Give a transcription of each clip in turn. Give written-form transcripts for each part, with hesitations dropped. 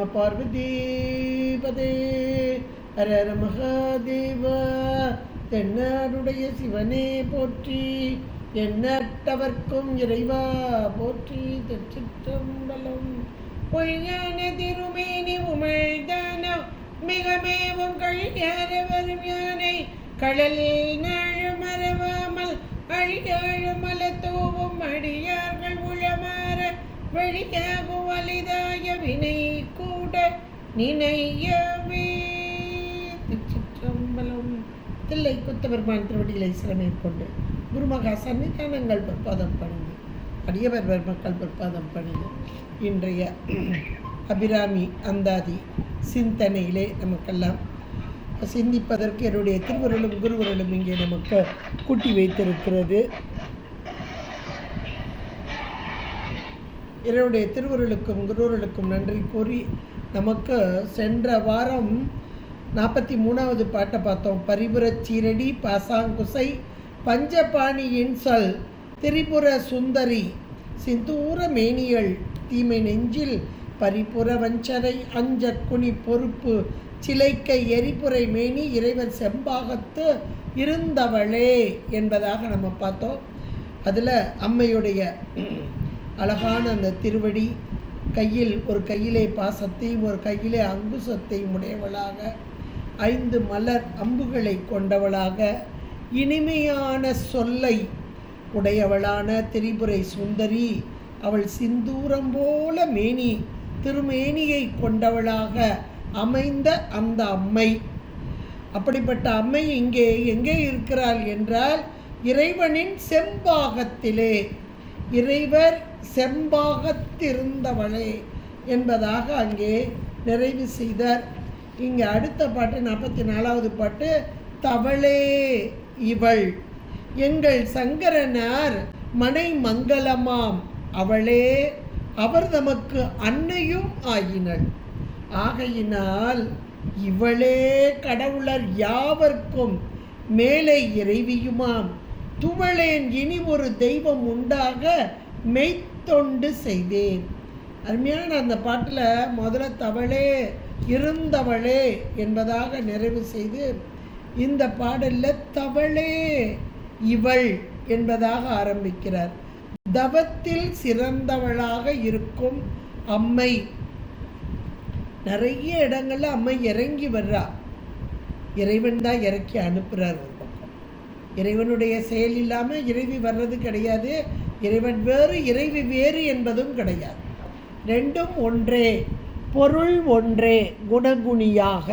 நம பார்வதீபதே ஹர ஹர மகாதேவா. தென்னாடுடைய சிவனே போற்றி, எண்ணற்றவர்க்கும் இறைவா போற்றி. திருச்சிற்றம்பலம். பொய்யான திருமேனி உமிழ்தானோ மிகமேவும் கழியாரவரும் யானை கடல் நாழு மறவாமல் அழியாழு மலத்தோவும் அடியார்கள் உளமாற வழியாகும் வலிதாய வினை கூட நினையவே. திருச்சிற்றம்பலம். தில்லை குத்தபெருமான் திருவடிகளை சிறமேற்கொண்டு குருமகா சன்னிதானங்கள் பொற்பாதம் பணிந்து அடியவர் மக்கள் பொற்பாதம் பணிந்து இன்றைய அபிராமி அந்தாதி சிந்தனையிலே நமக்கெல்லாம் சிந்திப்பதற்கு என்னுடைய திருவருளும் குருவருளும் இங்கே நமக்கு கூட்டி வைத்திருக்கிறது. என்னுடைய திருவருளுக்கும் குருவருளுக்கும் நன்றி கூறி நமக்கு சென்ற வாரம் 43வது பாட்டை பார்த்தோம். பரிபுரச் சீரடி பாசாங்குசை பஞ்சபாணியின் சொல் திரிபுர சுந்தரி சிந்தூர மேனியள் தீமை நெஞ்சில் பரிபுர வஞ்சரை அஞ்ச குனி பொறுப்பு சிலைக்க எரிபுரை மேனி இறைவன் செம்பாகத்து இருந்தவளே என்பதாக நம்ம பார்த்தோம். அதில் அம்மையுடைய அழகான அந்த திருவடி, கையில் ஒரு கையிலே பாசத்தையும் ஒரு கையிலே அங்குசத்தையும் உடையவளாக, 5 மலர் அம்புகளை கொண்டவளாக, இனிமையான சொல்லை உடையவளான திரிபுரை சுந்தரி, அவள் சிந்தூரம் போல மேனி திருமேனியை கொண்டவளாக அமைந்த அந்த அம்மை. அப்படிப்பட்ட அம்மை இங்கே எங்கே இருக்கிறாள் என்றால் இறைவனின் செம்பாகத்திலே. இறைவர் செம்பாகத்திருந்தவளே என்பதாக அங்கே நிறைவு செய்தார். இங்கே அடுத்த பாட்டு 44வது பாட்டு, தவளே இவள் எங்கள் சங்கரனார் மனை மங்களமாம் அவளே அவர் தமக்கு அன்னையும் ஆயினள். ஆகையினால் இவளே கடவுளர் யாவர்க்கும் மேலே இறைவியுமாம். துவளேன் இனி ஒரு தெய்வம் உண்டாக மெய்த்தொண்டு செய்தேன். அருமையான அந்த பாட்டில் முதல்ல தவளே இருந்தவளே என்பதாக நிறைவு செய்து இந்த பாடலில் தவளே இவள் என்பதாக ஆரம்பிக்கிறார். தவத்தில் சிறந்தவளாக இருக்கும் அம்மை. நிறைய இடங்கள்ல அம்மை இறங்கி வர்றா. இறைவன் தான் இறக்கி அனுப்புகிறார். ஒரு பக்கம் இறைவனுடைய செயல் இல்லாமல் இறைவி வர்றது கிடையாது. இறைவன் வேறு இறைவி வேறு என்பதும் கிடையாது. ரெண்டும் ஒன்றே, பொருள் ஒன்றே, குணகுணியாக.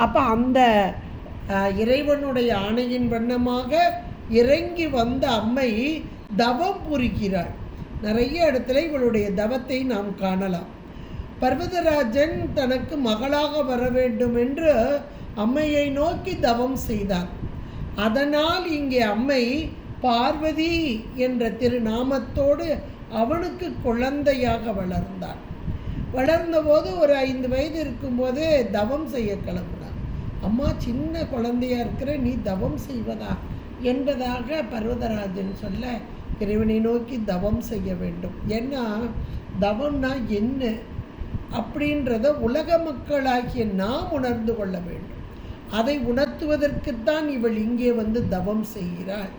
அப்போ அந்த இறைவனுடைய ஆணையின் வண்ணமாக இறங்கி வந்த அம்மை தவம் புரிகிறாள். நிறைய இடத்துல இவளுடைய தவத்தை நாம் காணலாம். பர்வதராஜன் தனக்கு மகளாக வர வேண்டும் என்று அம்மையை நோக்கி தவம் செய்தார். அதனால் இங்கே அம்மை பார்வதி என்ற திருநாமத்தோடு அவனுக்கு குழந்தையாக வளர்ந்தாள். வளர்ந்தபோது ஒரு 5 வயது இருக்கும்போது தவம் செய்ய கிளம்பினார். அம்மா சின்ன குழந்தையா இருக்கிற, நீ தவம் செய்வதா என்பதாக பர்வதராஜன் சொல்ல இறைவனை நோக்கி தவம் செய்ய வேண்டும். ஏன்னா தவம்னா என்ன அப்படின்றத உலக மக்களாகிய நாம் உணர்ந்து கொள்ள வேண்டும். அதை உணர்த்துவதற்குத்தான் இவள் இங்கே வந்து தவம் செய்கிறாள்.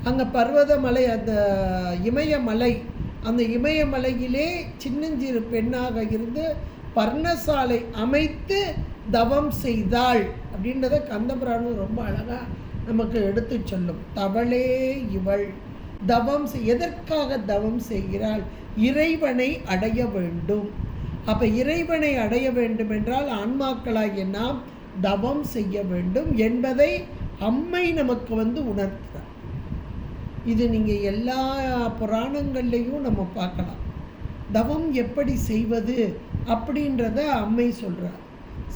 அங்கே பர்வதமலை, அந்த இமயமலை, அந்த இமயமலையிலே சின்னஞ்சிறு பெண்ணாக இருந்து பர்ணசாலை அமைத்து தவம் செய்தாள் அப்படின்றத கந்தபுராணம் ரொம்ப அழகாக நமக்கு எடுத்து சொல்லும். தவளே இவள் தவம் எதற்காக தவம் செய்கிறாள்? இறைவனை அடைய வேண்டும். அப்போ இறைவனை அடைய வேண்டும் என்றால் ஆன்மாக்களாகிய நாம் தவம் செய்ய வேண்டும் என்பதை அம்மை நமக்கு வந்து உணர்த்துகிறார். இது நீங்கள் எல்லா புராணங்கள்லையும் நம்ம பார்க்கலாம். தவம் எப்படி செய்வது அப்படின்றத அம்மை சொல்கிறார்.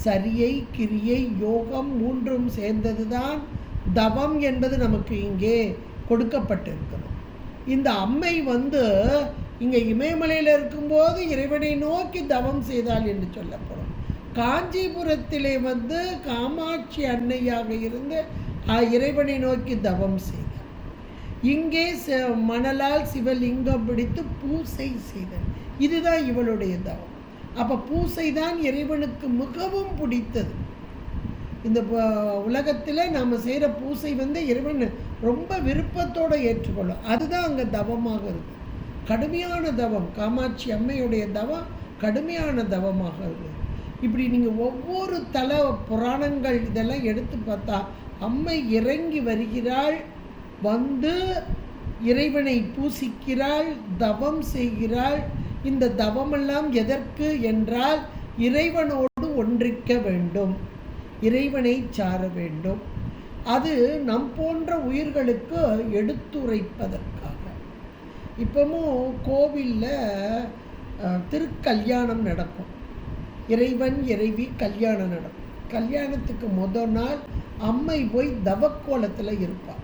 சரியை, கிரியை, யோகம் 3ம் சேர்ந்தது தான் தவம் என்பது நமக்கு இங்கே கொடுக்கப்பட்டிருக்கிறது. இந்த அம்மை வந்து இங்கே இமயமலையில் இருக்கும்போது இறைவனை நோக்கி தவம் செய்தாள் என்று சொல்லப்படும். காஞ்சிபுரத்திலே வந்து காமாட்சி அன்னையாக இருந்து இறைவனை நோக்கி தவம் செய்தார். இங்கே மணலால் சிவலிங்கம் பிடித்து பூசை செய்தார். இதுதான் இவளுடைய தவம். அப்போ பூசை தான் இறைவனுக்கு மிகவும் பிடித்தது. இந்த உலகத்தில் நாம் செய்கிற பூசை இறைவன் ரொம்ப விருப்பத்தோடு ஏற்றுக்கொள்ளும். அதுதான் அங்கே தவமாக இருக்குது. கடுமையான தவம், காமாட்சி அம்மையுடைய தவம் கடுமையான தவமாக இருக்குது. இப்படி நீங்கள் ஒவ்வொரு தல புராணங்கள் இதெல்லாம் எடுத்து பார்த்தா அம்மை இறங்கி வருகிறாள், இறைவனை பூசிக்கிறாள், தவம் செய்கிறாள். இந்த தவமெல்லாம் எதற்கு என்றால் இறைவனோடு ஒன்றிக்க வேண்டும், இறைவனை சார வேண்டும். அது நம் போன்ற உயிர்களுக்கு எடுத்துரைப்பதற்காக. இப்பவும் கோவிலில் திருக்கல்யாணம் நடக்கும். இறைவன் இறைவி கல்யாணம் நடக்கும். கல்யாணத்துக்கு முதல் நாள் அம்மை போய் தவக்கோலத்தில் இருப்பாள்,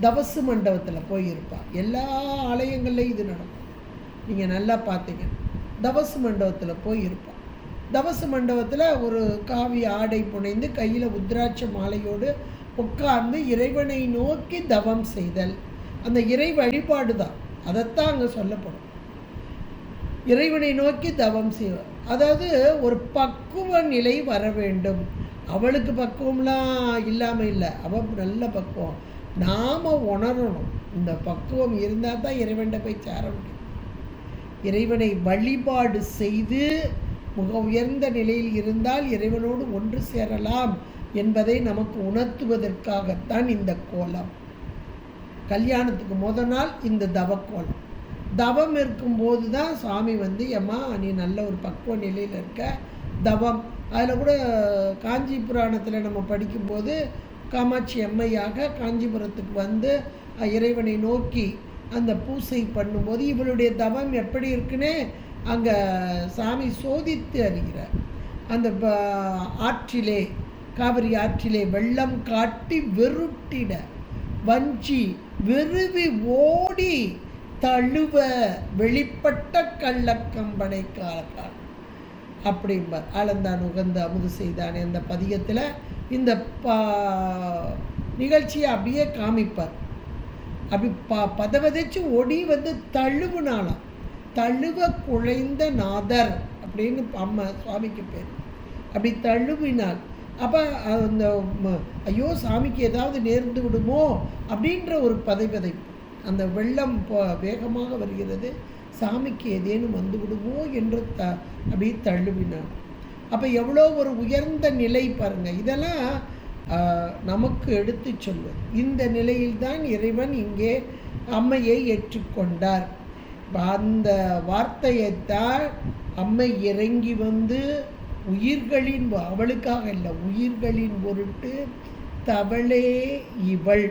தவசு மண்டபத்தில் போய் இருப்பாள். எல்லா ஆலயங்கள்லையும் இது நடக்கும். நீங்கள் நல்லா பார்த்தீங்க, தவசு மண்டபத்தில் போய் இருப்பாள். தவசு மண்டபத்தில் ஒரு காவி ஆடை புனைந்து கையில் உத்ராட்ச மாலையோடு உட்கார்ந்து இறைவனை நோக்கி தவம் செய்தல். அந்த இறை வழிபாடு தான், அதைத்தான் அங்கே சொல்லப்படும். இறைவனை நோக்கி தவம் செய்வார். அதாவது ஒரு பக்குவ நிலை வர வேண்டும். அவளுக்கு பக்குவம்லாம் இல்லாமல் இல்லை, அவள் நல்ல பக்குவம். நாம் உணரணும், இந்த பக்குவம் இருந்தால் தான் இறைவன்கிட்ட போய் சேர முடியும். இறைவனை வழிபாடு செய்து மிக உயர்ந்த நிலையில் இருந்தால் இறைவனோடு ஒன்று சேரலாம் என்பதை நமக்கு உணர்த்துவதற்காகத்தான் இந்த கோலம். கல்யாணத்துக்கு முதல் நாள் இந்த தவக்கோலம். தவம் இருக்கும்போது தான் சாமி எம்மா நீ நல்ல ஒரு பக்குவ நிலையில் இருக்க, தவம். அதில் கூட காஞ்சி புராணத்தில் நம்ம படிக்கும்போது காமாட்சி அம்மையாக காஞ்சிபுரத்துக்கு இறைவனை நோக்கி அந்த பூசை பண்ணும்போது இவளுடைய தவம் எப்படி இருக்குன்னு அங்கே சாமி சோதித்து அறிகிறார். அந்த ஆற்றிலே, காவிரி ஆற்றிலே வெள்ளம் காட்டி வெருட்டிட வஞ்சி வெறுவி ஓடி தழுவ வெளிப்பட்ட கள்ளக்கம்பனை காலக்கால் அப்படிம்பார். அளந்தான் உகந்த அமுது செய்தானே அந்த பதிகத்தில் இந்த நிகழ்ச்சியை அப்படியே காமிப்பார். அப்படி பதவதைச்சு ஒடி தழுவுனாலாம், தழுவ குழைந்த நாதர் அப்படின்னு அம்மா சுவாமிக்கு பேர். அப்படி தழுவினால் அப்போ அந்த ஐயோ சாமிக்கு ஏதாவது நேர்ந்து விடுமோ அப்படின்ற ஒரு பதைப்பதைப்பு. அந்த வெள்ளம் வேகமாக வருகிறது, சாமிக்கு ஏதேனும் வந்து விடுமோ என்று அப்படி தழுவினான். அப்போ எவ்வளோ ஒரு உயர்ந்த நிலை பாருங்கள். இதெல்லாம் நமக்கு எடுத்து சொல்வது. இந்த நிலையில்தான் இறைவன் இங்கே அம்மையை ஏற்றுக்கொண்டார். அந்த வார்த்தையைத்தான் அம்மை இறங்கி உயிர்களின், அவளுக்காக இல்லை, உயிர்களின் பொருட்டு தவளே இவள்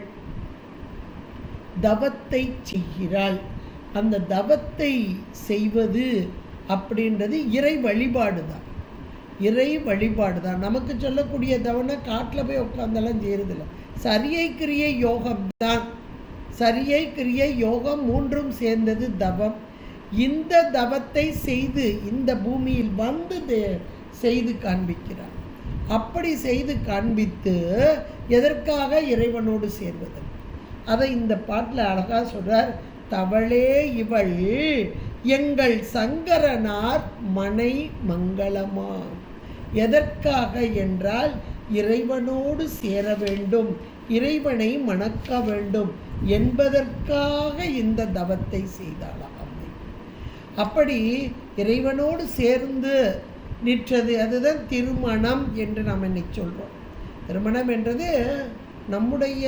தவத்தை செய்கிறாள். அந்த தவத்தை செய்வது அப்படின்றது இறை வழிபாடு தான், இறை வழிபாடு தான். நமக்கு சொல்லக்கூடிய தவனை காட்டில் போய் உட்காந்தெல்லாம் செய்யறதில்லை. சரியை கிரியை யோகம் தான். சரியை கிரியை யோகம் மூன்றும் சேர்ந்தது தவம். இந்த தவத்தை செய்து இந்த பூமியில் செய்து காண்பிக்கிறார். அப்படி செய்து காண்பித்து எதற்காக இறைவனோடு சேர்வது, அதை இந்த பாட்டில் அழகாக சொல்றார். தவளே இவள் எங்கள் சங்கரனார் மனை மங்களமா. எதற்காக என்றால் இறைவனோடு சேர வேண்டும், இறைவனை மணக்க வேண்டும் என்பதற்காக இந்த தவத்தை செய்தாளாம் அம்மை. அப்படி இறைவனோடு சேர்ந்து நிற்றது, அதுதான் திருமணம் என்று நாம் இன்னைக்கு சொல்கிறோம். திருமணம் என்றது நம்முடைய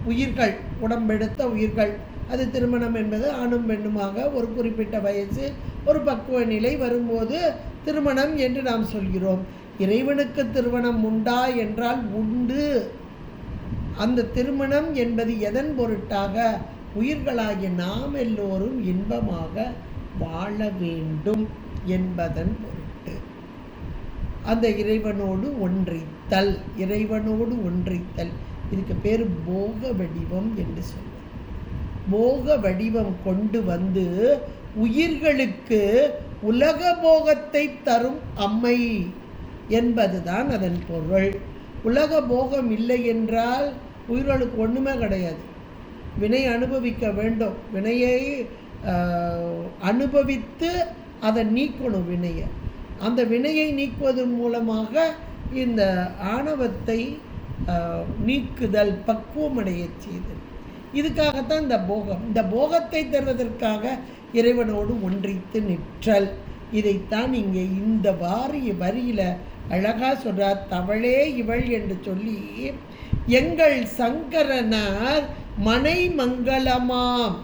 உயிர்கள், உடம்பெடுத்த உயிர்கள். அது திருமணம் என்பது ஆணும் பெண்ணுமாக ஒரு குறிப்பிட்ட வயசு, ஒரு பக்குவ நிலை வரும்போது திருமணம் என்று நாம் சொல்கிறோம். இறைவனுக்கு திருமணம் உண்டா என்றால் உண்டு. அந்த திருமணம் என்பது எதன் பொருட்டாக, உயிர்களாகிய நாம் எல்லோரும் இன்பமாக வாழ வேண்டும் என்பதன் பொருட்டு. அந்த இறைவனோடு ஒன்றித்தல், இறைவனோடு ஒன்றித்தல், இதுக்கு பேர் போக வடிவம் என்று சொல்லுவோம். போக வடிவம் கொண்டு உயிர்களுக்கு உலக போகத்தை தரும் அம்மை என்பதுதான் அதன் பொருள். உலக போகம் இல்லை என்றால் உயிர்களுக்கு ஒன்றுமே கிடையாது. வினை அனுபவிக்க வேண்டும், வினையை அனுபவித்து அதை நீக்கணும் வினையை. அந்த வினையை நீக்குவதன் மூலமாக இந்த ஆணவத்தை நீக்குதல், பக்குவமடைய செய்தல். இதுக்காகத்தான் இந்த போகம். இந்த போகத்தை தருவதற்காக இறைவனோடு ஒன்றித்து நிற்றல். இதைத்தான் இங்கே இந்த வரியில் அழகாக சொல்கிறார். தவளே இவள் என்று சொல்லி எங்கள் சங்கரனார் மனை மங்களமாம்.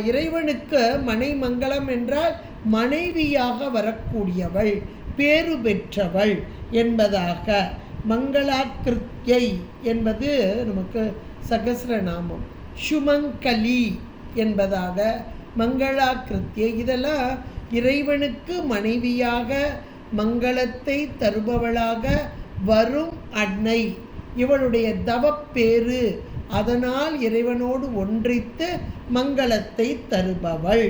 இறைவனுக்கு மனை மங்களம் என்றால் மனைவியாக வரக்கூடியவள், பேறு பெற்றவள் என்பதாக. மங்களாக்கிருத்தியை என்பது நமக்கு சகஸ்ரநாமம். சுமங்கலி என்பதாக மங்களாக்கிருத்தியை. இதெல்லாம் இறைவனுக்கு மனைவியாக மங்களத்தை தருபவளாக வரும் அன்னை, இவளுடைய தவப்பேறு. அதனால் இறைவனோடு ஒன்றித்து மங்களத்தை தருபவள்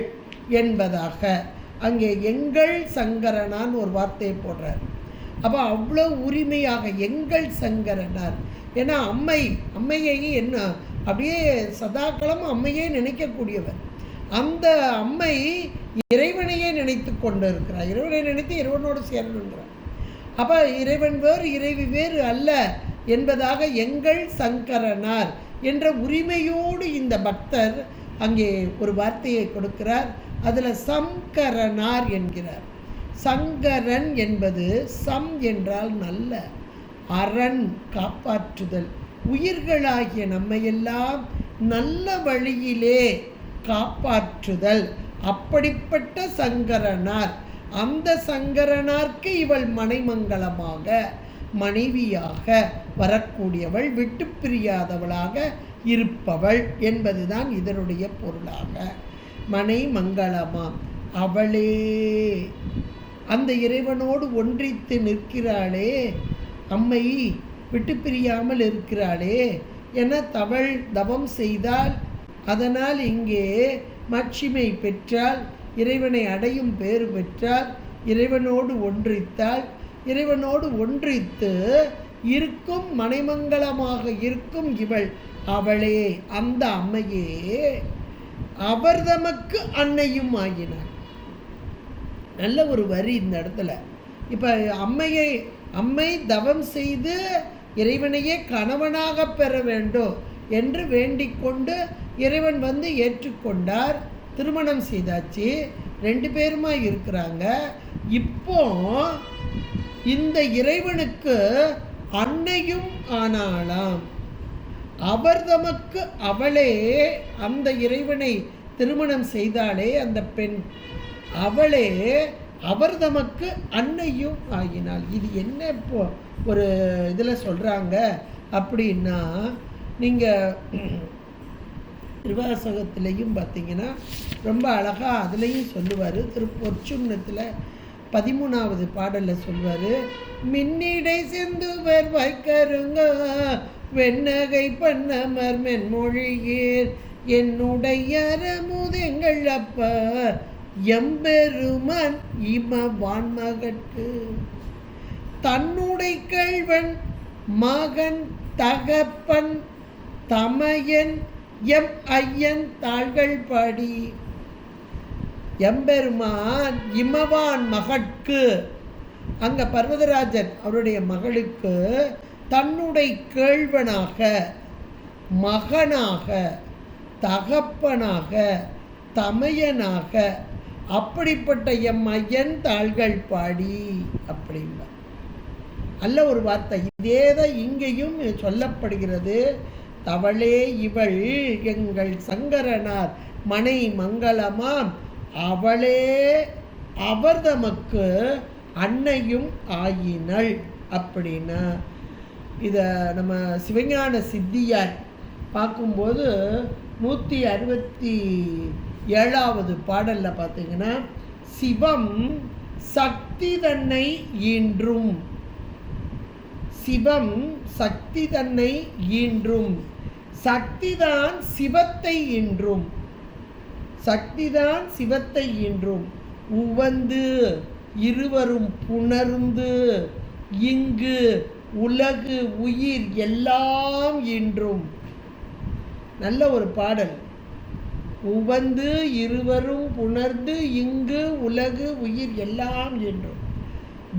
என்பதாக. அங்கே எங்கள் சங்கரனான் ஒரு வார்த்தையை போடுறார். அப்போ அவ்வளோ உரிமையாக எங்கள் சங்கரனார். ஏன்னா அம்மையை என்ன அப்படியே சதாக்களம் அம்மையே நினைக்கக்கூடியவர். அந்த அம்மை இறைவனையே நினைத்து கொண்டு இருக்கிறார். இறைவனை நினைத்து இறைவனோடு சேரணுங்கிறார். அப்போ இறைவன் வேறு இறைவி வேறு அல்ல என்பதாக எங்கள் சங்கரனார் என்ற உரிமையோடு இந்த பக்தர் அங்கே ஒரு வார்த்தையை கொடுக்கிறார். அதில் சங்கரனார் என்கிறார். சங்கரன் என்பது சம் என்றால் நல்ல, அரண் காப்பாற்றுதல், உயிர்களாகிய நம்மையெல்லாம் நல்ல வழியிலே காப்பாற்றுதல். அப்படிப்பட்ட சங்கரனார். அந்த சங்கரனார்க்கு இவள் மனைமங்கலமாக மனைவியாக வரக்கூடியவள், விட்டு பிரியாதவளாக இருப்பவள் என்பதுதான் இதனுடைய பொருளாக. மனை மங்களமாம் அவளே அந்த இறைவனோடு ஒன்றித்து நிற்கிறாளே, அம்மை விட்டு பிரியாமல் இருக்கிறாளே என தவள் தவம் செய்தால், அதனால் இங்கே மாட்சிமை பெற்றால், இறைவனை அடையும் பேறு பெற்றால், இறைவனோடு ஒன்றித்தால், இறைவனோடு ஒன்றித்து இருக்கும் மனைமங்கலமாக இருக்கும் இவள் அவளே, அந்த அம்மையே அவர் தமக்கு அன்னையும் ஆகினார். நல்ல ஒரு வரி இந்த இடத்துல. இப்போ அம்மை தவம் செய்து இறைவனையே கணவனாக பெற வேண்டும் என்று வேண்டிக் கொண்டு இறைவன் வந்து ஏற்றுக்கொண்டார். திருமணம் செய்தாச்சு, 2 பேருமா இருக்கிறாங்க. இப்போ இந்த இறைவனுக்கு அன்னையும் ஆனாளாம். அவர் தமக்கு அவளே, அந்த இறைவனை திருமணம் செய்தாலே அந்த பெண், அவளே அவர் தமக்கு அன்னையும் ஆகினாள். இது என்ன இப்போ ஒரு இதில் சொல்கிறாங்க அப்படின்னா, நீங்கள் திருவாசகத்திலையும் பார்த்தீங்கன்னா ரொம்ப அழகாக அதுலேயும் சொல்லுவார். பொற்சுண்ணத்தில் 13வது பாடலில் சொல்வார். மின்னிடை செந்துவர் வைக்கருங்க வெண்ணகை பண்ணமர் மென்மொழியீர் என்னுடைய அறமுதெங்கள் அப்ப எம்பெருமான் இமவான்மகற்கு தன்னுடை கள்வன் மகன் தகப்பன் தமையன் எம் ஐயன் தாள்கள் பாடி. எம்பெருமான் இமவான் மகட்கு, அங்க பர்வதராஜன் அவருடைய மகளுக்கு தன்னுடைய கேள்வனாக, மகனாக, தகப்பனாக, தமையனாக, அப்படிப்பட்ட எம் ஐயன் தாள்கள் பாடி அப்படின்பா. அல்ல ஒரு வார்த்தை. இதேதான் இங்கேயும் சொல்லப்படுகிறது. தவளே இவள் எங்கள் சங்கரனார் மனை மங்களமாம் அவளே அவர் தமக்கு அன்னையும் ஆயினள் அப்படின்னா. இதை நம்ம சிவஞான சித்தியார் பார்க்கும்போது 167வது பாடலில் பார்த்தீங்கன்னா, சிவம் சக்தி தன்னை ஈன்றும், சிவம் சக்தி தன்னை ஈன்றும், சக்திதான் சிவத்தை ஈன்றும், சக்திதான் சிவத்தை ஈன்றும், உவந்து இருவரும் புணர்ந்து இங்கு உலகு உயிர் எல்லாம் ஈன்றும். நல்ல ஒரு பாடல். உவந்து இருவரும் புணர்ந்து இங்கு உலகு உயிர் எல்லாம் என்றும்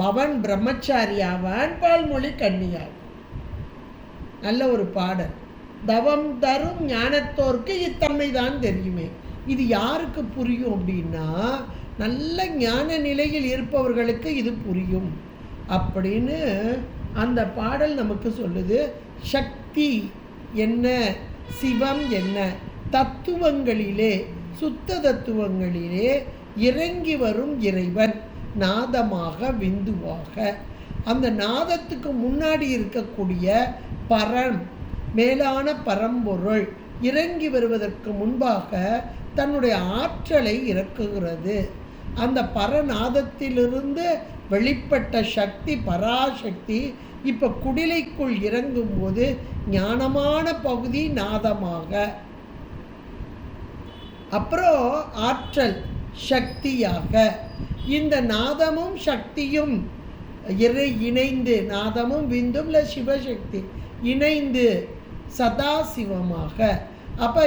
பவன் பிரம்மச்சாரியாவான் பால்மொழி கன்னியாவான். நல்ல ஒரு பாடல். தவம் தரும் ஞானத்தோர்க்கு இத்தன்மை தான் தெரியுமே. இது யாருக்கு புரியும் அப்படின்னா, நல்ல ஞான நிலையில் இருப்பவர்களுக்கு இது புரியும் அப்படின்னு அந்த பாடல் நமக்கு சொல்லுது. சக்தி என்ன, சிவம் என்ன, தத்துவங்களிலே சுத்த தத்துவங்களிலே இறங்கி வரும் இறைவன் நாதமாக விந்துவாக, அந்த நாதத்துக்கு முன்னாடி இருக்கக்கூடிய பரம் மேலான பரம்பொருள் இறங்கி வருவதற்கு முன்பாக தன்னுடைய ஆற்றலை இறக்குகிறது. அந்த பரநாதத்திலிருந்து வெளிப்பட்ட சக்தி பராசக்தி இப்போ குடிலைக்குள் இறங்கும்போது ஞானமான பகுதி நாதமாக, அப்புறம் ஆற்றல் சக்தியாக, இந்த நாதமும் சக்தியும் இணைந்து, நாதமும் விந்தும் இல்லை சிவசக்தி இணைந்து சதாசிவமாக. அப்போ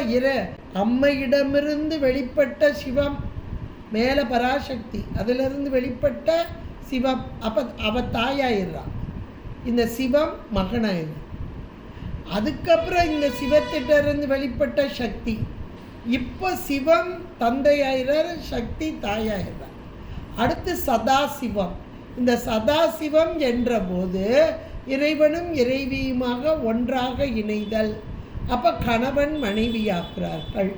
அம்மையிடமிருந்து வெளிப்பட்ட சிவம் மேலே பராசக்தி, அதிலிருந்து வெளிப்பட்ட சிவம், அப்போ அவ தாயாயிடுறான், இந்த சிவம் மகனாயிரு. அதுக்கப்புறம் இந்த சிவத்திட்டிருந்து வெளிப்பட்ட சக்தி, இப்போ சிவம் தந்தையாயிறார், சக்தி தாயாயிறார். அடுத்து சதாசிவம். இந்த சதாசிவம் என்ற போது இறைவனும் இறைவியுமாக ஒன்றாக இணைதல், அப்போ கணவன் மனைவியாக்குறார்கள்.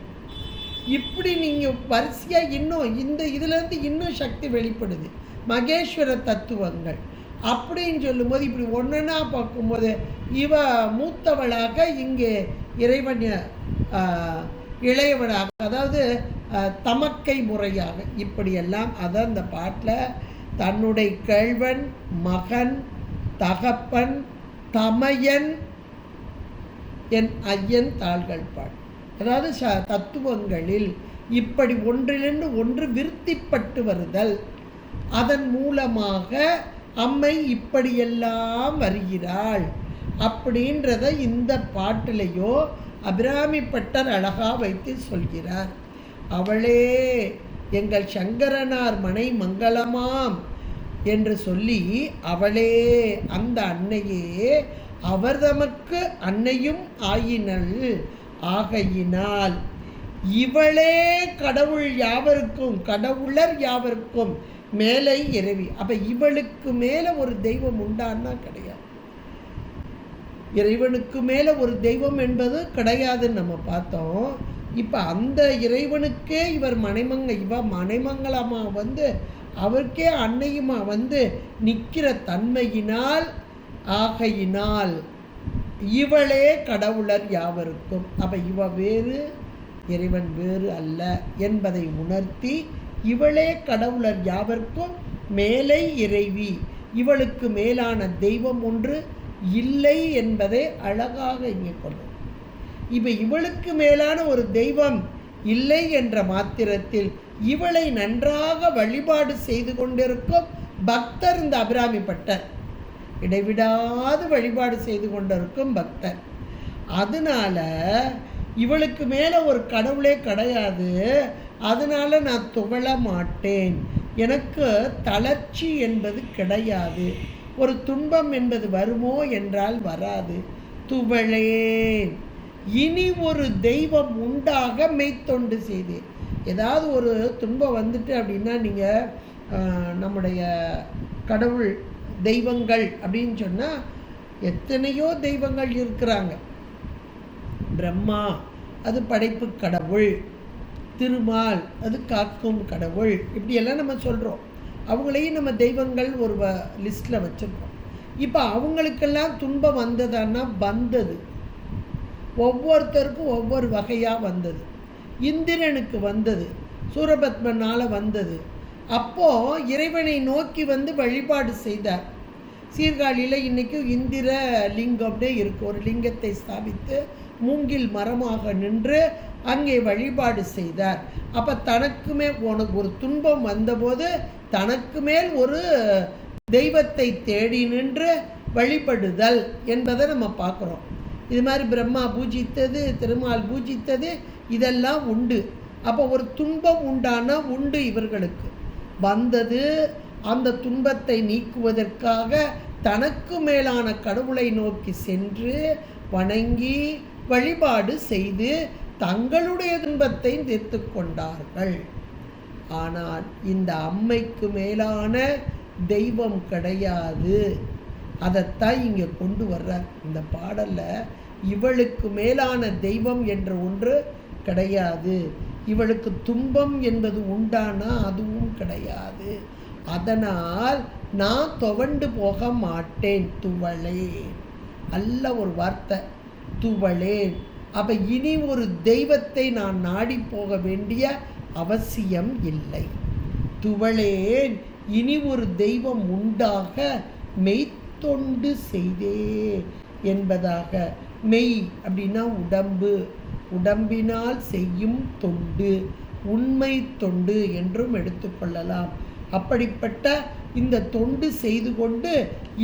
இப்படி நீங்கள் வரிசையாக இன்னும் இதுலேருந்து இன்னும் சக்தி வெளிப்படுது, மகேஸ்வர தத்துவங்கள் அப்படின்னு சொல்லும்போது இப்படி ஒன்றுனா பார்க்கும்போது இவ மூத்தவளாக, இங்கே இறைவன் இளையவளாக, அதாவது தமக்கை முறையாக, இப்படியெல்லாம் அதை அந்த பாட்டில் தன்னுடைய கேழ்வன், மகன், தகப்பன், தமையன், என் ஐயன் தாள்கள் பாடு. அதாவது தத்துவங்களில் இப்படி ஒன்றிலிருந்து ஒன்று விருத்திப்பட்டு வருதல், அதன் மூலமாக அம்மை இப்படியெல்லாம் வருகிறாள் அப்படின்றத இந்த பாட்டிலையோ அபிராமி பட்டர் அழகா வைத்து சொல்கிறார். அவளே எங்கள் சங்கரனார் மனை மங்களமாம் என்று சொல்லி, அவளே அந்த அன்னையே அவர் தமக்கு அன்னையும் ஆயினள் ஆகையினால் இவளே கடவுள் யாவருக்கும், கடவுளர் யாவருக்கும் மேலை இறைவி. அப்போ இவளுக்கு மேலே ஒரு தெய்வம் உண்டான்னா கிடையாது, இறைவனுக்கு மேலே ஒரு தெய்வம் என்பது கிடையாதுன்னு நம்ம பார்த்தோம். இப்போ அந்த இறைவனுக்கே இவர் இவ மனைமங்கலமாக வந்து அவருக்கே அன்னையுமா வந்து நிற்கிற தன்மையினால், ஆகையினால் இவளே கடவுளர் யாவருக்கும். அப்போ இவ வேறு இறைவன் வேறு அல்ல என்பதை உணர்த்தி, இவளே கடவுளர் யாவருக்கும் மேலை இறைவி, இவளுக்கு மேலான தெய்வம் ஒன்று இல்லை என்பதை அழகாக இங்கே கொள்ளும். இப்போ இவளுக்கு மேலான ஒரு தெய்வம் இல்லை என்ற மாத்திரத்தில் இவளை நன்றாக வழிபாடு செய்து கொண்டிருக்கும் பக்தர் இந்த அபிராமி பட்டர், இடைவிடாது வழிபாடு செய்து கொண்டிருக்கும் பக்தர். அதனால இவளுக்கு மேலே ஒரு கடவுளே கிடையாது, அதனால நான் துவள மாட்டேன், எனக்கு தளர்ச்சி என்பது கிடையாது, ஒரு துன்பம் என்பது வருமோ என்றால் வராது, துவளேன், இனி ஒரு தெய்வம் உண்டாக மெய்த்தொண்டு செய்தேன். ஏதாவது ஒரு துன்பம் வந்துட்டு அப்படின்னா நீங்கள் நம்முடைய கடவுள் தெய்வங்கள் அப்படின்னு சொன்னால் எத்தனையோ தெய்வங்கள் இருக்கிறாங்க. பிரம்மா அது படைப்பு கடவுள், திருமால் அது காக்கும் கடவுள், இப்படியெல்லாம் நம்ம சொல்கிறோம். அவங்களையும் நம்ம தெய்வங்கள் ஒரு லிஸ்ட்டில் வச்சுருக்கோம். இப்போ அவங்களுக்கெல்லாம் துன்பம் வந்ததான்னா வந்தது, ஒவ்வொருத்தருக்கும் ஒவ்வொரு வகையாக வந்தது. இந்திரனுக்கு வந்தது, சூரபத்மனால் வந்தது. அப்போது இறைவனை நோக்கி வந்து வழிபாடு செய்தார். சீர்காழியில் இன்றைக்கும் இந்திர லிங்கம்னே இருக்குது, ஒரு லிங்கத்தை ஸ்தாபித்து மூங்கில் மரமாக நின்று அங்கே வழிபாடு செய்தார். அப்போ தனக்குமே உனக்கு ஒரு துன்பம் வந்தபோது தனக்கு மேல் ஒரு தெய்வத்தை தேடி நின்று வழிபடுதல் என்பதை நம்ம பார்க்குறோம். இது மாதிரி பிரம்மா பூஜித்தது, திருமால் பூஜித்தது இதெல்லாம் உண்டு. அப்போ ஒரு துன்பம் உண்டு இவர்களுக்கு வந்தது. அந்த துன்பத்தை நீக்குவதற்காக தனக்கு மேலான கடவுளை நோக்கி சென்று வணங்கி வழிபாடு செய்து தங்களுடைய துன்பத்தை தீர்த்து கொண்டார்கள். ஆனால் இந்த அம்மைக்கு மேலான தெய்வம் கிடையாது. அதைத்தான் இங்கே கொண்டு வர்றார் இந்த பாடலில். இவளுக்கு மேலான தெய்வம் என்ற ஒன்று கிடையாது. இவளுக்கு துன்பம் என்பது உண்டானா அதுவும் கிடையாது. அதனால் நான் துவண்டு போக மாட்டேன், துவளேன். நல்ல ஒரு வார்த்தை, துவளேன். அப்போ இனி ஒரு தெய்வத்தை நான் நாடி போக வேண்டிய அவசியம் இல்லை. துவளேன், இனி ஒரு தெய்வம் உண்டாக மெய்த்தொண்டு செய்தே என்பதாக. மெய் அப்படின்னா உடம்பு, உடம்பினால் செய்யும் தொண்டு, உண்மை தொண்டு என்றும் எடுத்துக்கொள்ளலாம். அப்படிப்பட்ட இந்த தொண்டு செய்து கொண்டு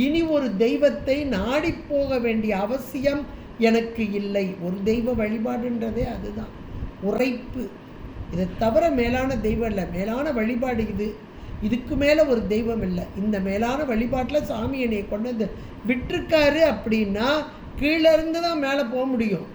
இனி ஒரு தெய்வத்தை நாடி போக வேண்டிய அவசியம் எனக்கு இல்லை. ஒரு தெய்வ வழிபாடுன்றதே அதுதான், உரைப்பு. இதை தவிர மேலான தெய்வம் இல்லை, மேலான வழிபாடு இது. இதுக்கு மேலே ஒரு தெய்வம் இல்லை. இந்த மேலான வழிபாட்டில் சாமி என்னை கொண்டு வந்து விட்டுருக்காரு அப்படின்னா கீழே இருந்து தான் மேலே போக முடியும்.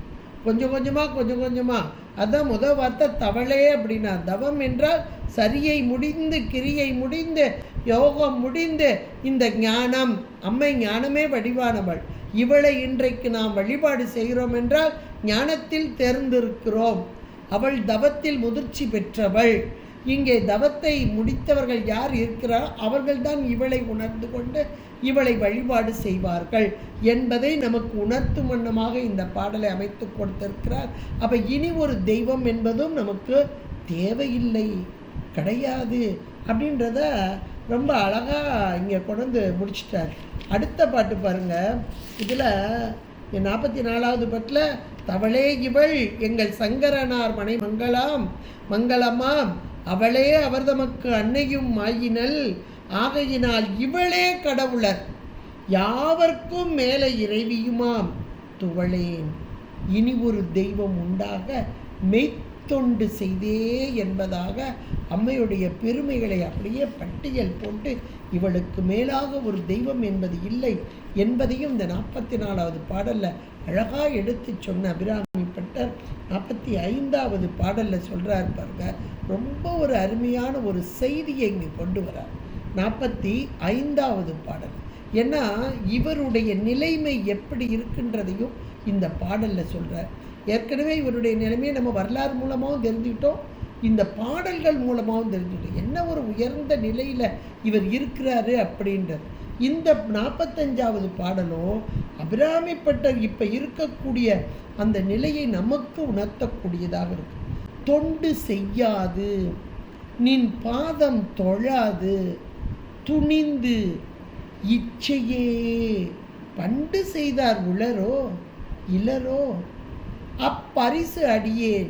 கொஞ்சம் கொஞ்சமாக. அதுதான் முதல் வார்த்தை தவளே அப்படின்னா. தவம் என்றால் சரியை முடிந்து, கிரியை முடிந்து, யோகம் முடிந்து, இந்த ஞானம், அம்மை ஞானமே வடிவானவள். இவளை இன்றைக்கு நாம் வழிபாடு செய்கிறோம் என்றால் ஞானத்தில் தேர்ந்திருக்கிறோம். அவள் தவத்தில் முதிர்ச்சி பெற்றவள். இங்கே தவத்தை முடித்தவர்கள் யார் இருக்கிறார், அவர்கள்தான் இவளை உணர்ந்து கொண்டு இவளை வழிபாடு செய்வார்கள் என்பதை நமக்கு உணர்த்தும் வண்ணமாக இந்த பாடலை அமைத்து கொடுத்திருக்கிறார். அப்போ இனி ஒரு தெய்வம் என்பதும் நமக்கு தேவையில்லை, கிடையாது அப்படின்றத ரொம்ப அழகாக இங்கே கொண்டு முடிச்சிட்டார். அடுத்த பாட்டு பாருங்கள். இதில் 44வது பாட்டில் தவளே இவள் எங்கள் சங்கரனார் மனை மங்களமாம் அவளே அவர் தமக்கு அன்னையும் ஆயினல் ஆகையினால் இவளே கடவுளர் யாவர்க்கும் மேலே இறைவியுமாம் துவளேன் இனி ஒரு தெய்வம் உண்டாக மெய்த்தொண்டு செய்தே என்பதாக அம்மையுடைய பெருமைகளை அப்படியே பட்டியல் போட்டு இவளுக்கு மேலாக ஒரு தெய்வம் என்பது இல்லை என்பதையும் இந்த 44வது பாடலில் அழகாக எடுத்து சொன்ன அபிராமி பட்டர் 45வது பாடலில் சொல்கிறார் பாருங்க. ரொம்ப ஒரு அருமையான ஒரு செய்தியை இங்கே கொண்டு வரார் 45வது பாடல். ஏன்னா இவருடைய நிலைமை எப்படி இருக்கின்றதையும் இந்த பாடலில் சொல்கிறார். ஏற்கனவே இவருடைய நிலைமையை நம்ம வரலாறு மூலமாகவும் தெரிஞ்சுக்கிட்டோம், இந்த பாடல்கள் மூலமாகவும் தெரிஞ்சுக்கிட்டோம். என்ன ஒரு உயர்ந்த நிலையில் இவர் இருக்கிறாரு அப்படின்றது. இந்த 45வது பாடலும் அபிராமி பட்டர் இப்போ இருக்கக்கூடிய அந்த நிலையை நமக்கு உணர்த்தக்கூடியதாக இருக்கு. தொண்டு செய்யாது, நின் பாதம் தொழாது, துணிந்து இச்சையே பண்டு செய்தார் உளரோ இளரோ அப்பரிசு அடியேன்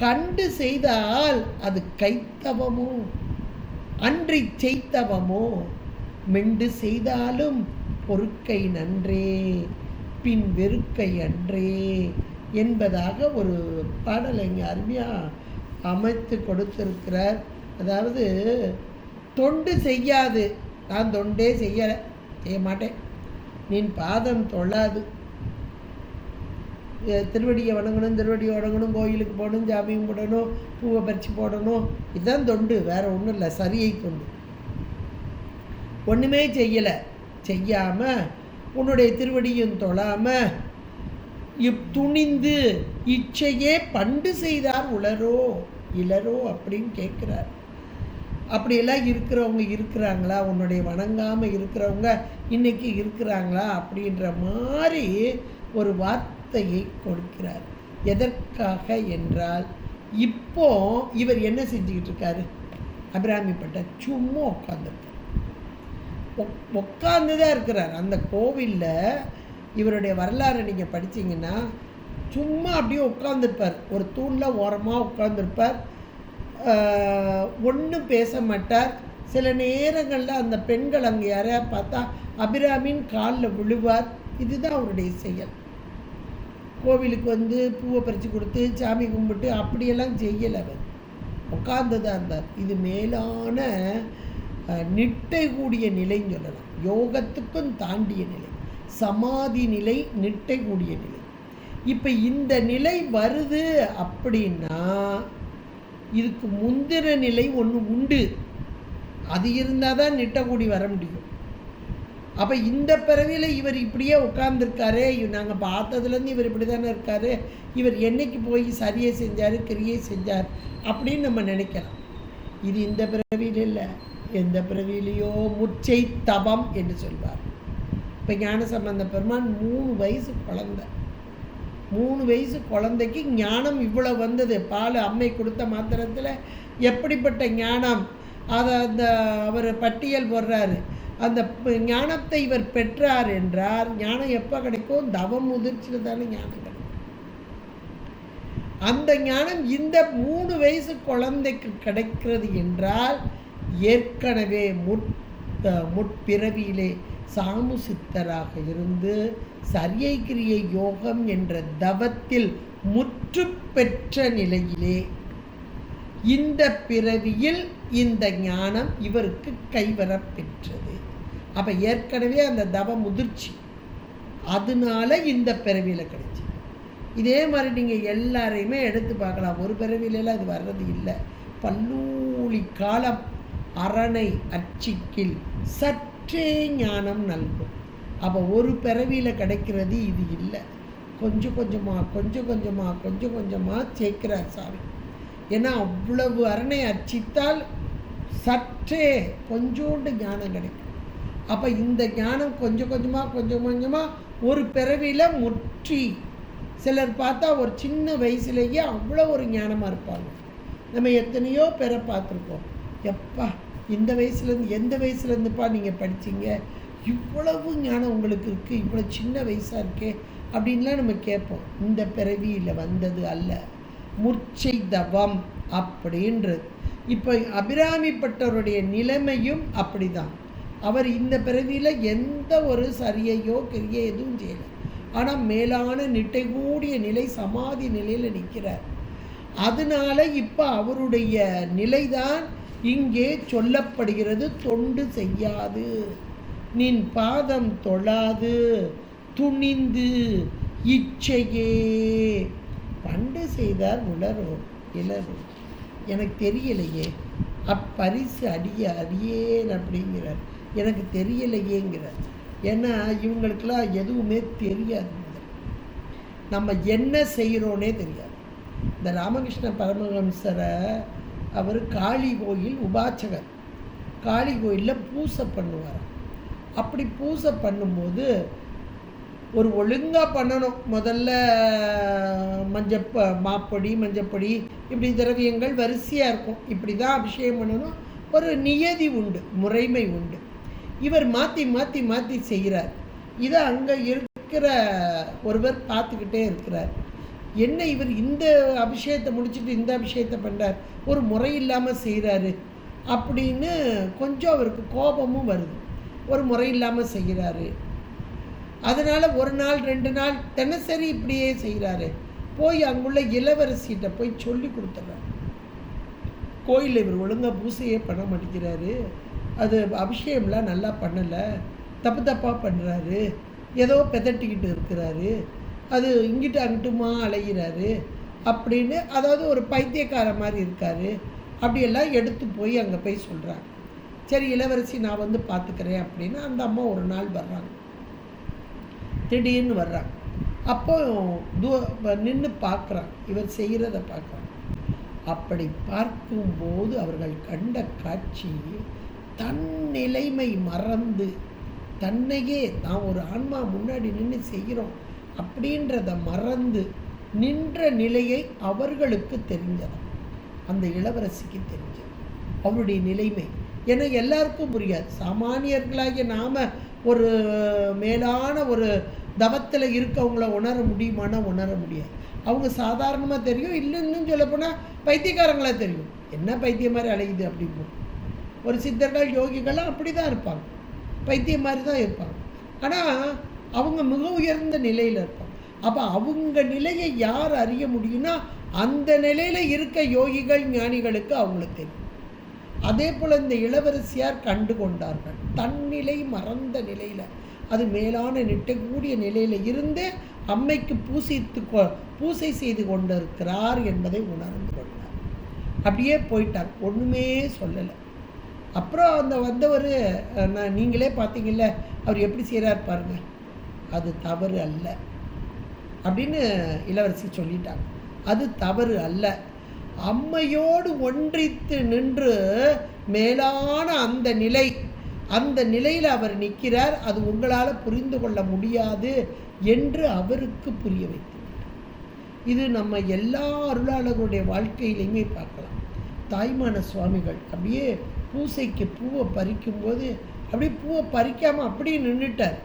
கண்டு செய்தால் அது கைத்தவமோ அன்றி செய்தவமோ மெண்டு செய்தாலும் பொறுக்கை நன்றே பின் வெறுக்கை அன்றே என்பதாக ஒரு பாடலை இங்கே அருமையாக அமைத்து கொடுத்திருக்கிறார். அதாவது தொண்டு செய்யாது, நான் தொண்டே செய்ய மாட்டேன், நின் பாதம் தொழாது, திருவடியை வணங்கணும், கோயிலுக்கு போடணும், ஜாமியம் போடணும், பூவை பறித்து போடணும், இதுதான் தொண்டு, வேறு ஒன்றும் இல்லை. சரியை தொண்டு ஒன்றுமே செய்யாமல் உன்னுடைய திருவடியும் தொழாமல் துணிந்து இச்சையே பண்டு செய்தார் உளரோ இளரோ அப்படின்னு கேட்குறார். அப்படியெல்லாம் இருக்கிறவங்க இருக்கிறாங்களா, உன்னுடைய வணங்காமல் இருக்கிறவங்க இன்றைக்கி இருக்கிறாங்களா அப்படின்ற மாதிரி ஒரு வார்த்தையை கொடுக்கிறார். எதற்காக என்றால் இப்போ இவர் என்ன செஞ்சுக்கிட்டு இருக்காரு, அபிராமி பட்டர் சும்மா உட்காந்து தான் இருக்கிறார். அந்த கோவிலில் இவருடைய வரலாறு நீங்கள் படித்தீங்கன்னா சும்மா அப்படியே உட்காந்துருப்பார், ஒரு தூணில் ஓரமாக உட்காந்துருப்பார், ஒன்றும் பேச மாட்டார். சில நேரங்களில் அந்த பெண்கள் அங்கே யாரையா பார்த்தா அபிராமின் காலில் விழுவார். இதுதான் அவருடைய செயல். கோவிலுக்கு வந்து பூவை பறித்து கொடுத்து சாமி கும்பிட்டு அப்படியெல்லாம் செய்யலை. அவர் உட்கார்ந்துதான் இருந்தார். இது மேலான நிட்டை கூடிய நிலைன்னு சொல்லலாம். யோகத்துக்கும் தாண்டிய நிலை, சமாதி நிலை, நிட்டை கூடிய நிலை. இப்போ இந்த நிலை வருது அப்படின்னா இதுக்கு முந்தின நிலை ஒன்று உண்டு. அது இருந்தால் தான் நிட்டக்கூடி வர முடியும். அப்போ இந்த பிறவியில் இவர் இப்படியே உட்கார்ந்துருக்காரு, நாங்கள் பார்த்ததுலேருந்து இவர் இப்படி தானே இருக்கார், இவர் என்னைக்கு போய் சரியை செஞ்சார், கிரியை செஞ்சார் அப்படின்னு நம்ம நினைக்கலாம். இது இந்த பிறவியில் இல்லை, எந்த பிறவிலையோ முச்சை தவம் என்று சொல்வார். இப்போ ஞானசம்பந்த பெருமான் 3 வயசு குழந்தை. 3 வயசு குழந்தைக்கு ஞானம் இவ்வளோ வந்தது. பால் அம்மை கொடுத்த மாத்திரத்தில் எப்படிப்பட்ட ஞானம், அதை அந்த அவர் பட்டியல் போடுறாரு. அந்த ஞானத்தை இவர் பெற்றார் என்றார். ஞானம் எப்போ கிடைக்கும்? தவம் முதிர்ச்சியில் தானே ஞானம் கிடைக்கும். அந்த ஞானம் இந்த 3 வயசு குழந்தைக்கு கிடைக்கிறது என்றால் ஏற்கனவே முற்பிறவியிலே சாமு சித்தராக இருந்து சரியை கிரியை யோகம் என்ற தவத்தில் முற்று பெற்ற நிலையிலே இந்த பிறவியில் இந்த ஞானம் இவருக்கு கைவர பெற்றது. அப்போ ஏற்கனவே அந்த தவ முதிர்ச்சி, அதனால இந்த பிறவியில் கிடைச்சி. இதே மாதிரி நீங்கள் எல்லாரையுமே எடுத்து பார்க்கலாம். ஒரு பிறவியிலலாம் அது வர்றது இல்லை. பல்லூழி காலம் அரணை அச்சிக்கில் சற்றே ஞானம் நல்கும். அப்போ ஒரு பிறவியில் கிடைக்கிறது இது இல்லை. கொஞ்சம் கொஞ்சமாக சேர்க்கிறார் சாமி. ஏன்னா அவ்வளவு அரணை அச்சித்தால் சற்றே கொஞ்சோண்டு ஞானம் கிடைக்கும். அப்போ இந்த ஞானம் கொஞ்சம் கொஞ்சமாக ஒரு பிறவியில் முற்றி, சிலர் பார்த்தா ஒரு சின்ன வயசுலேயே அவ்வளோ ஒரு ஞானமாக இருப்பாங்க. நம்ம எத்தனையோ பேரை பார்த்துருக்கோம். எப்பா இந்த வயசுலேருந்து எந்த வயசுலேருந்துப்பா நீங்கள் படித்தீங்க, இவ்வளவு ஞானம் உங்களுக்கு இருக்குது, இவ்வளோ சின்ன வயசாக இருக்கே அப்படின்லாம் நம்ம கேட்போம். இந்த பிறவியில் வந்தது அல்ல, முற்சை தவம் அப்படின்றது. இப்போ அபிராமிப்பட்டவருடைய நிலைமையும் அப்படிதான். அவர் இந்த பிறவியில் எந்த ஒரு சரியையோ கிரியை எதுவும் செய்யலை. ஆனால் மேலான நிட்டை கூடிய நிலை, சமாதி நிலையில் நிற்கிறார். அதனால இப்போ அவருடைய நிலைதான் இங்கே சொல்லப்படுகிறது. தொண்டு செய்யாது நின் பாதம் தொழாது துணிந்து இச்சையே பண்டு செய்தார் உளரும் இளரும். எனக்கு தெரியலையே, அப்பரிசு அடியேன் அப்படிங்கிறார். எனக்கு தெரியலையேங்கிறார். ஏன்னா இவங்களுக்கெல்லாம் எதுவுமே தெரியாது. நம்ம என்ன செய்கிறோன்னே தெரியாது. இந்த ராமகிருஷ்ண பரமஹம்சரை அவர் காளி கோயில் உபாச்சகர். காளி கோயிலில் பூசை பண்ணுவார். அப்படி பூசை பண்ணும்போது ஒரு ஒழுங்காக பண்ணணும். முதல்ல மாப்பொடி மஞ்சப்பொடி இப்படி திரவியங்கள் வரிசையாக இருக்கும். இப்படி தான் அபிஷேகம் பண்ணணும். ஒரு நியதி உண்டு, முறைமை உண்டு. இவர் மாற்றி செய்கிறார். இதை அங்கே இருக்கிற ஒருவர் பார்த்துக்கிட்டே இருக்கிறார். என்ன இவர் இந்த அபிஷேகத்தை முடிச்சுட்டு இந்த அபிஷேகத்தை பண்ணுறார், ஒரு முறை இல்லாமல் செய்கிறாரு அப்படின்னு கொஞ்சம் அவருக்கு கோபமும் வருது. ஒரு முறை இல்லாமல் செய்கிறாரு. அதனால் ஒரு நாள் 2 நாள் தினசரி இப்படியே செய்கிறாரு. போய் அங்குள்ள இளவரசிகிட்ட போய் சொல்லி கொடுத்துட்றாரு. கோயிலில் இவர் ஒழுங்காக பூசையே பண்ண மாட்டேங்கிறாரு, அது அபிஷேகம்லாம் நல்லா பண்ணலை, தப்பாக பண்ணுறாரு, ஏதோ பெதட்டிக்கிட்டு இருக்கிறாரு, அது இங்கிட்டு அங்கிட்டுமா அலைகிறாரு அப்படின்னு, அதாவது ஒரு பைத்தியக்கார மாதிரி இருக்கார் அப்படியெல்லாம் எடுத்து போய் அங்கே போய் சொல்கிறாங்க. சரி இளவரசி நான் வந்து பார்த்துக்கிறேன் அப்படின்னு அந்த அம்மா ஒரு நாள் வர்றாங்க. திடீர்னு வர்றாங்க. அப்போ நின்று பார்க்குறாங்க, இவர் செய்கிறத பார்க்குறாங்க. அப்படி பார்க்கும்போது அவர்கள் கண்ட காட்சி, தன் நிலைமை மறந்து, தன்னையே தான் ஒரு ஆன்மா முன்னாடி நின்று செய்கிறோம் அப்படின்றத மறந்து நின்ற நிலையை அவர்களுக்கு தெரிஞ்சது. அந்த இளவரசிக்கு தெரிஞ்சது அவருடைய நிலைமை. ஏன்னா எல்லாருக்கும் புரியாது. சாமானியர்களாகிய நாம் ஒரு மேலான ஒரு தவத்தில் இருக்கவங்கள உணர முடியுமானா உணர முடியாது. அவங்க சாதாரணமாக தெரியும். இல்லைன்னு சொல்லப்போனால் பைத்தியக்காரங்களாக தெரியும். என்ன பைத்தியம் மாதிரி அலையுது அப்படின்னு. ஒரு சித்தர்கள் யோகிகள்லாம் அப்படி தான் இருப்பாங்க, பைத்தியம் மாதிரி தான் இருப்பாங்க. ஆனால் அவங்க மிக உயர்ந்த நிலையில் இருப்பாங்க. அப்போ அவங்க நிலையை யார் அறிய முடியும்னா அந்த நிலையில் இருக்க யோகிகள் ஞானிகளுக்கு அவங்களுக்கு தெரியும். அதே போல் இந்த இளவரசியார் கண்டு கொண்டார்கள். தன்னிலை மறந்த நிலையில், அது மேலான நிட்டக்கூடிய நிலையில் இருந்து அம்மைக்கு பூசை செய்து கொண்டிருக்கிறார் என்பதை உணர்ந்து கொண்டார். அப்படியே போயிட்டார், ஒன்றுமே சொல்லலை. அப்புறம் அந்த வந்தவர், நீங்களே பார்த்தீங்கல்ல அவர் எப்படி செய்கிறார் பாருங்கள், அது தவறு அல்ல அப்படின்னு இளவரசி சொல்லிட்டாங்க. அது தவறு அல்ல. அம்மையோடு ஒன்றித்து நின்று மேலான அந்த நிலையில் அவர் நிற்கிறார். அது உங்களால் புரிந்து கொள்ள முடியாது என்று அவருக்கு புரிய வைத்து. இது நம்ம எல்லா அருளாளர்களுடைய வாழ்க்கையிலையுமே பார்க்கலாம். தாய்மான சுவாமிகள் அப்படியே பூசைக்கு பூவை பறிக்கும்போது அப்படியே பூவை பறிக்காமல் அப்படியே நின்றுட்டார்.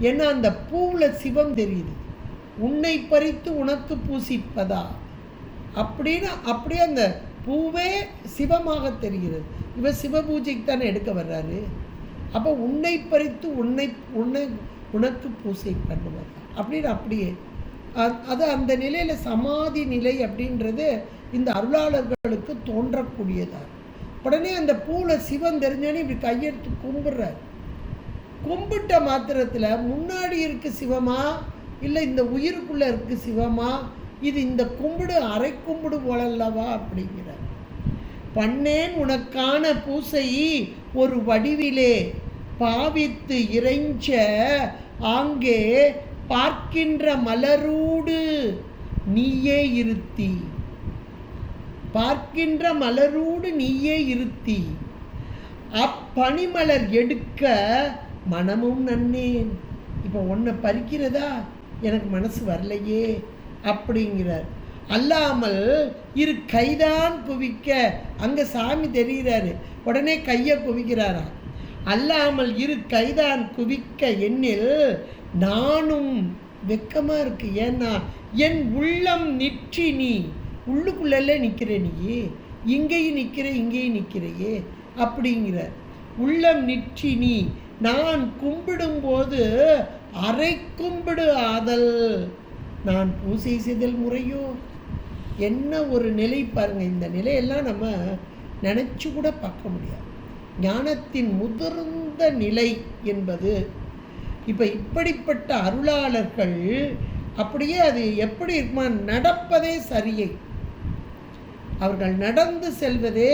ஏன்னா அந்த பூவில் சிவம் தெரியுது. உன்னை பறித்து உனக்கு பூசிப்பதா அப்படின்னு அப்படியே அந்த பூவே சிவமாக தெரிகிறது. இவர் சிவ பூஜைக்கு தானே எடுக்க வர்றாரு. அப்போ உன்னை பறித்து உனக்கு பூசை பண்ணுவார் அப்படின்னு அப்படியே அது அந்த நிலையில் சமாதி நிலை அப்படின்றது இந்த அருளாளர்களுக்கு தோன்றக்கூடியதாக. உடனே அந்த பூவில் சிவம் தெரிஞ்சோன்னே இப்படி கையெடுத்து கும்பிட்றாரு. கும்பிட்ட மாத்திரத்தில் முன்னாடி இருக்கு சிவமா இல்லை இந்த உயிருக்குள்ளே இருக்கு சிவமா, இது இந்த கும்பிடு அரை கும்பிடு போலல்லவா அப்படிங்கிறார். பண்ணேன் உனக்கான பூசை ஒரு வடிவிலே பாவித்து இறைஞ்ச ஆங்கே பார்க்கின்ற மலரூடு நீயே இருத்தி, பார்க்கின்ற மலரூடு நீயே இருத்தி, அப்பனிமலர் எடுக்க மனமும் நன்னேன். இப்போ ஒன்றை பறிக்கிறதா எனக்கு மனசு வரலையே அப்படிங்கிறார். அல்லாமல் இரு கைதான் குவிக்க, அங்கே சாமி தெரிகிறாரு, உடனே கையை குவிக்கிறாரா. அல்லாமல் இரு கைதான் குவிக்க எண்ணில் நானும் வெக்கமாக இருக்கு. ஏன்னா என் உள்ளம் நிற்றி, நீ உள்ளுக்குள்ளே நிற்கிற, நீ இங்கேயும் நிற்கிற இங்கேயும் நிற்கிறையே அப்படிங்கிற. உள்ளம் நிற்றி நீ நான் கும்பிடும்போது அரை கும்பிடு ஆதல், நான் பூசை செய்தல் முறையோ. என்ன ஒரு நிலை பாருங்கள். இந்த நிலையெல்லாம் நம்ம நினச்சி கூட பார்க்க முடியாது. ஞானத்தின் முதிர்ந்த நிலை என்பது இப்போ இப்படிப்பட்ட அருளாளர்கள் அப்படியே அது எப்படி இருக்குமா, நடப்பதே சரியை, அவர்கள் நடந்து செல்வதே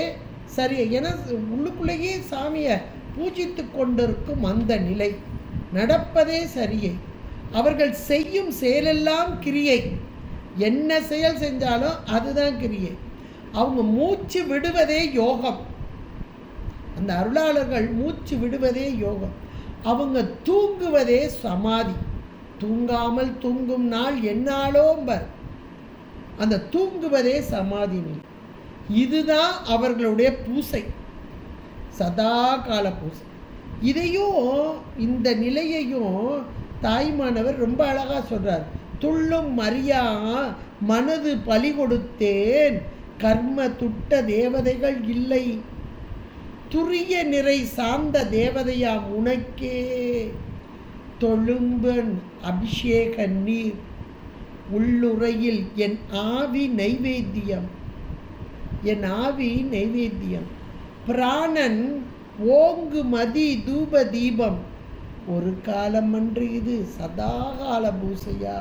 சரியை. ஏன்னா உள்ளுக்குள்ளேயே சாமியை பூஜித்து கொண்டிருக்கும் அந்த நிலை, நடப்பதே சரியை. அவர்கள் செய்யும் செயலெல்லாம் கிரியை. என்ன செயல் செஞ்சாலும் அதுதான் கிரியை. அவங்க மூச்சு விடுவதே யோகம். அந்த அருளாளர்கள் மூச்சு விடுவதே யோகம். அவங்க தூங்குவதே சமாதி. தூங்காமல் தூங்கும் நாள் என்னாலோம்பர். அந்த தூங்குவதே சமாதி நிலை. இதுதான் அவர்களுடைய பூசை, சதா கால பூசை. இதையும் இந்த நிலையையும் தாய்மானவர் ரொம்ப அழகாக சொல்கிறார். துள்ளும் மரியா மனது பலி கொடுத்தேன், கர்ம துட்ட தேவதைகள் இல்லை, துரிய நிறை சார்ந்த தேவதையாம் உனக்கே தொழும்பன் அபிஷேக நீர் உள்ளுரையில் என் ஆவி நைவேத்தியம், என் ஆவி நைவேத்தியம். பிராணன் ஓங்கு மதி தூப தீபம், ஒரு காலம் அன்று இது சதாகால பூசையா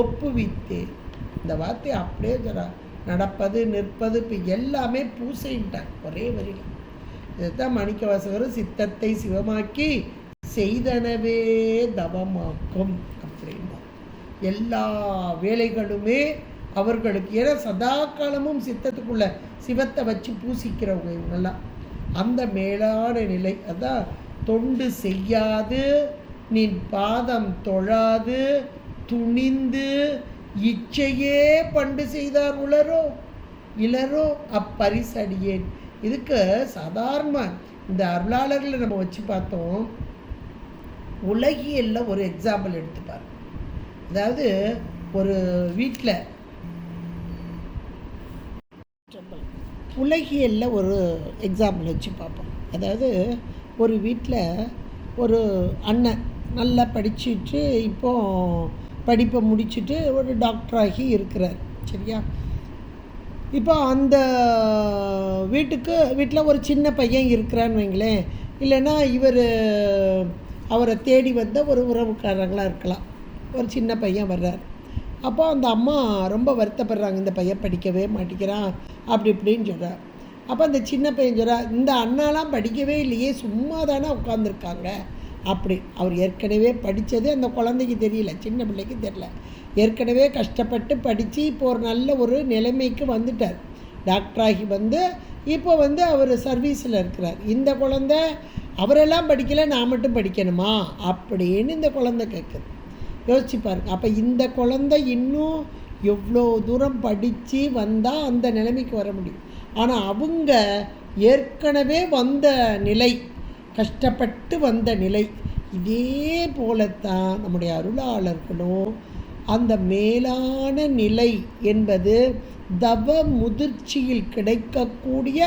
ஒப்புவித்தேன். இந்த வார்த்தை அப்படியே சொல்றா. நடப்பது நிற்பது இப்போ எல்லாமே பூசைன்ட்டார் ஒரே வரியில். இதைத்தான் மாணிக்கவாசகர் சித்தத்தை சிவமாக்கி செய்தனவே தவமாக்கும் அப்படின்னா. எல்லா வேலைகளுமே அவர்களுக்கு, ஏன்னா சதா காலமும் சித்தத்துக்குள்ள சிவத்தை வச்சு பூசிக்கிறவங்க இவங்கெல்லாம். அந்த மேலான நிலை அதான் தொண்டு செய்யாது நின் பாதம் தொழாது துணிந்து இச்சையே பண்டு செய்தார் உளரோ இளரோ அப்பரிசடியேன். இதுக்கு சாதாரண இந்த அருளாளர்களை நம்ம வச்சு பார்த்தோம். உலகியல்ல ஒரு எக்ஸாம்பிள் எடுத்துப்பார். அதாவது ஒரு வீட்டில் உலகியல்ல ஒரு எக்ஸாம்பிள் வச்சு பார்ப்போம். அதாவது ஒரு வீட்டில் ஒரு அண்ணன் நல்லா படிச்சுட்டு இப்போது படிப்பை முடிச்சுட்டு ஒரு டாக்டராகி இருக்கிறார். சரியா? இப்போ அந்த வீட்டில் ஒரு சின்ன பையன் இருக்கிறான்னு வைங்களேன். இல்லைன்னா அவரை தேடி வந்த ஒரு உறவுக்காரங்களாக இருக்கலாம். ஒரு சின்ன பையன் வர்றார். அப்போ அந்த அம்மா ரொம்ப வருத்தப்படுறாங்க, இந்த பையன் படிக்கவே மாட்டேங்கிறான் அப்படி இப்படின்னு சொல்கிறார். அப்போ அந்த சின்ன பையன் சொல்கிறார், இந்த அண்ணாலாம் படிக்கவே இல்லையே, சும்மா தானே உட்காந்துருக்காங்க அப்படி. அவர் ஏற்கனவே படித்தது அந்த குழந்தைக்கு தெரியல, சின்ன பிள்ளைக்கு தெரியல. ஏற்கனவே கஷ்டப்பட்டு படித்து இப்போ ஒரு நல்ல ஒரு நிலைமைக்கு வந்துட்டார். டாக்டராகி இப்போ அவர் சர்வீஸில் இருக்கிறார். இந்த குழந்தை அவரெல்லாம் படிக்கலை, நான் மட்டும் படிக்கணுமா அப்படின்னு இந்த குழந்தை கேட்குது. யோசிச்சு பாருங்க. அப்போ இந்த குழந்தை இன்னும் எவ்வளோ தூரம் படித்து வந்தால் அந்த நிலைமைக்கு வர முடியும். ஆனால் அவங்க ஏற்கனவே வந்த நிலை, கஷ்டப்பட்டு வந்த நிலை. இதே போலத்தான் நம்முடைய அருளாளர்களும் அந்த மேலான நிலை என்பது தவ முதிர்ச்சியில் கிடைக்கக்கூடிய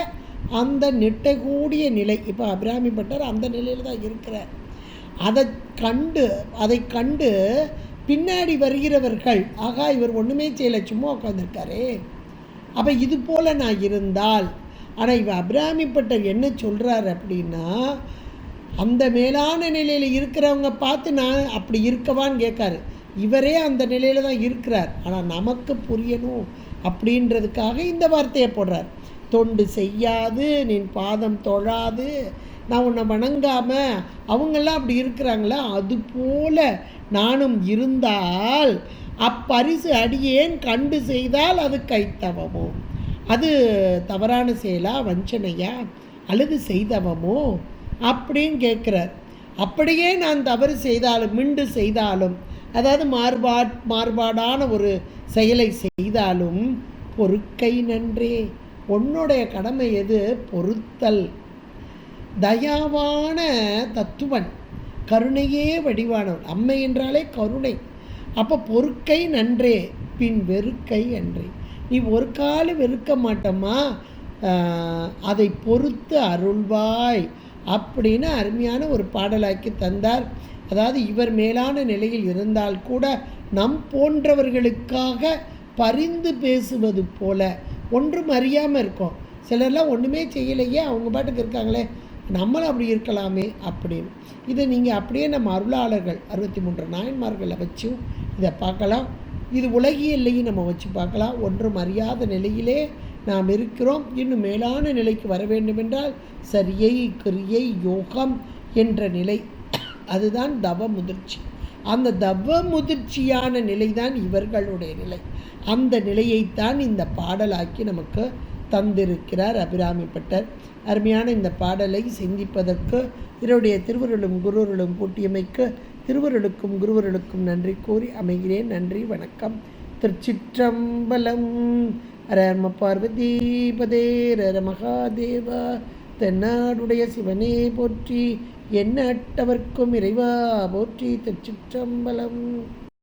அந்த நிட்டக்கூடிய நிலை. இப்போ அபிராமி பட்டர் அந்த நிலையில் தான் இருக்கிறார். அதை கண்டு பின்னாடி வருகிறவர்கள், ஆகா இவர் ஒன்றுமே செய்யலை, சும்மா உட்காந்துருக்காரே, அப்போ இது போல் நான் இருந்தால். ஆனால் இவர் அபிராமி பட்டர் என்ன சொல்கிறார் அப்படின்னா, அந்த மேலான நிலையில் இருக்கிறவங்க பார்த்து நான் அப்படி இருக்கவான்னு கேட்காரு. இவரே அந்த நிலையில் தான் இருக்கிறார். ஆனால் நமக்கு புரியணும் அப்படின்றதுக்காக இந்த வார்த்தையை போடுறார். தொண்டு செய்யாது நின் பாதம் தொழாது, நான் உன்னை வணங்காமல் அவங்கெல்லாம் அப்படி இருக்கிறாங்களா, அதுபோல் நானும் இருந்தால் அப்பரிசு அடியேன் கண்டு செய்தால் அது கைத்தவமோ, அது தவறான செயலா, வஞ்சனையா, அல்லது செய்தவமோ அப்படின்னு கேட்குறார். அப்படியே நான் தவறு செய்தாலும் மிண்டு செய்தாலும், அதாவது மாறுபாடான ஒரு செயலை செய்தாலும் பொறுக்கை நன்றே. உன்னுடைய கடமை எது? பொறுத்தல். தயாவான தத்துவன், கருணையே வடிவானவன். அம்மை என்றாலே கருணை. அப்போ பொறுக்கை நன்றே பின் வெறுக்கை அன்றே. நீ ஒரு காலம் வெறுக்க மாட்டோமா, அதை பொறுத்து அருள்வாய் அப்படின்னு அருமையான ஒரு பாடலாக்கி தந்தார். அதாவது இவர் மேலான நிலையில் இருந்தால் கூட நம் போன்றவர்களுக்காக பரிந்து பேசுவது போல. ஒன்றும் அறியாமல் இருக்கோம், சிலர்லாம் ஒன்றுமே செய்யலையே, அவங்க பாட்டுக்கு இருக்காங்களே, நம்மளும் அப்படி இருக்கலாமே அப்படின்னு. இதை நீங்கள் அப்படியே நம்ம அருளாளர்கள் 63 நாயன்மார்களை வச்சும் இதை பார்க்கலாம். இது உலகியல்லையும் நம்ம வச்சு பார்க்கலாம். ஒன்றும் அறியாத நிலையிலே நாம் இருக்கிறோம். இன்னும் மேலான நிலைக்கு வர வேண்டுமென்றால் சரியை கிரியை யோகம் என்ற நிலை, அதுதான் தவ முதிர்ச்சி. அந்த தவ முதிர்ச்சியான நிலை தான் இவர்களுடைய நிலை. அந்த நிலையைத்தான் இந்த பாடலாக்கி நமக்கு தந்திருக்கிறார் அபிராமி பட்டர். அருமையான இந்த பாடலை சிந்திப்பதற்கு இவருடைய திருவருளும் குருவருளும் கூட்டியமைக்கு திருவருளுக்கும் குருவருளுக்கும் நன்றி கூறி அமைகிறேன். நன்றி, வணக்கம். திருச்சிற்றம்பலம். அரம பார்வதி பதே ரர மகாதேவா. தென்னாடுடைய சிவனே போற்றி, எண்ணற்றவர்க்கும் இறைவா போற்றி. திருச்சிற்றம்பலம்.